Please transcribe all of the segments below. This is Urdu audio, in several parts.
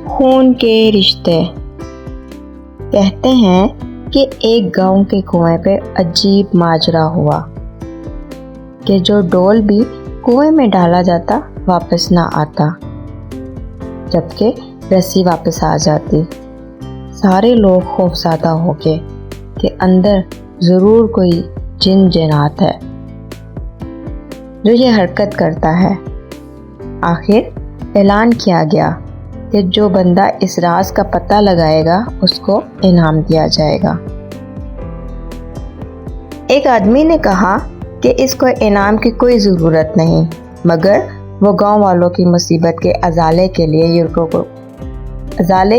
خون کے رشتے۔ کہتے ہیں کہ ایک گاؤں کے کنویں پہ عجیب ماجرا ہوا کہ جو ڈول بھی کنویں میں ڈالا جاتا واپس نہ آتا، جبکہ رسی واپس آ جاتی۔ سارے لوگ خوفزدہ ہو گئے کہ اندر ضرور کوئی جن جنات ہے جو یہ حرکت کرتا ہے۔ آخر اعلان کیا گیا کہ جو بندہ اس راز کا پتہ لگائے گا اس کو انعام دیا جائے گا۔ ایک آدمی نے کہا کہ اس کو انعام کی کوئی ضرورت نہیں، مگر وہ گاؤں والوں کی مصیبت کے ازالے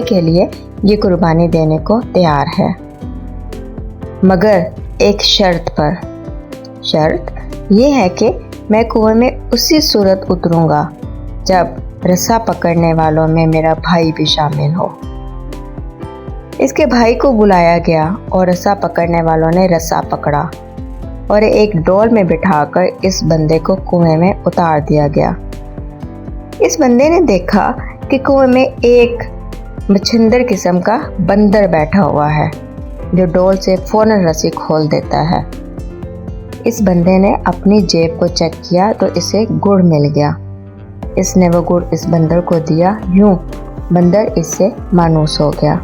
کے لیے یہ قربانی دینے کو تیار ہے، مگر ایک شرط پر۔ شرط یہ ہے کہ میں کنویں میں اسی صورت اتروں گا جب رسا پکڑنے والوں میں میرا بھائی بھی شامل ہو۔ اس کے بھائی کو بلایا گیا اور رسا پکڑنے والوں نے رسا پکڑا اور ایک ڈول میں بٹھا کر اس بندے کو کنویں میں اتار دیا گیا۔ اس بندے نے دیکھا کہ کنویں میں ایک مچھندر قسم کا بندر بیٹھا ہوا ہے جو ڈول سے فوراً رسی کھول دیتا ہے۔ اس بندے نے اپنی جیب کو چیک کیا تو اسے گڑ مل گیا۔ اس نے وہ گڑ اس بندر کو دیا، یوں بندر اس سے مانوس ہو گیا۔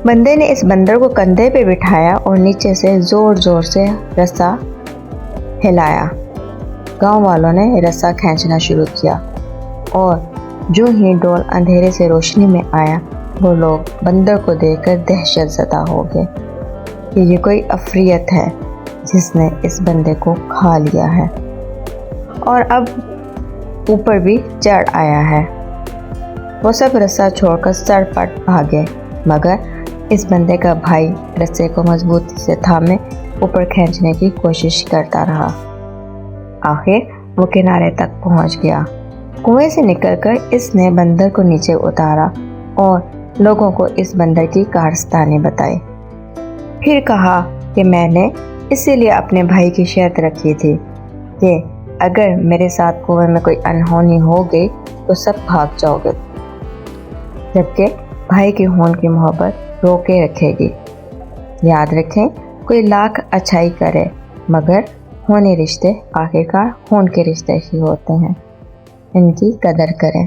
بندے نے اس بندر کو کندھے پہ بٹھایا اور نیچے سے زور زور سے رسا ہلایا۔ گاؤں والوں نے رسا کھینچنا شروع کیا اور جو ہی ڈول اندھیرے سے روشنی میں آیا، وہ لوگ بندر کو دیکھ کر دہشت زدہ ہو گئے کہ یہ کوئی عفریت ہے جس نے اس بندے کو کھا لیا ہے اور اب اوپر بھی چڑھ آیا ہے۔ وہ سب رسا چھوڑ کر سر پٹ بھاگے، مگر اس بندے کا بھائی رسے کو مضبوطی سے تھامے اوپر کھینچنے کی کوشش کرتا رہا۔ آخر وہ کنارے تک پہنچ گیا۔ کنویں سے نکل کر اس نے بندر کو نیچے اتارا اور لوگوں کو اس بندر کی کارستانی بتائی۔ پھر کہا کہ میں نے اسی لیے اپنے بھائی کی شرط رکھی تھی کہ اگر میرے ساتھ کنویں میں کوئی انہونی ہو گئی تو سب بھاگ جاؤ گے، جبکہ بھائی کی خون کی محبت روکے رکھے گی۔ یاد رکھیں، کوئی لاکھ اچھائی کرے مگر خونی رشتے آخرکار خون کے رشتے ہی ہوتے ہیں، ان کی قدر کریں۔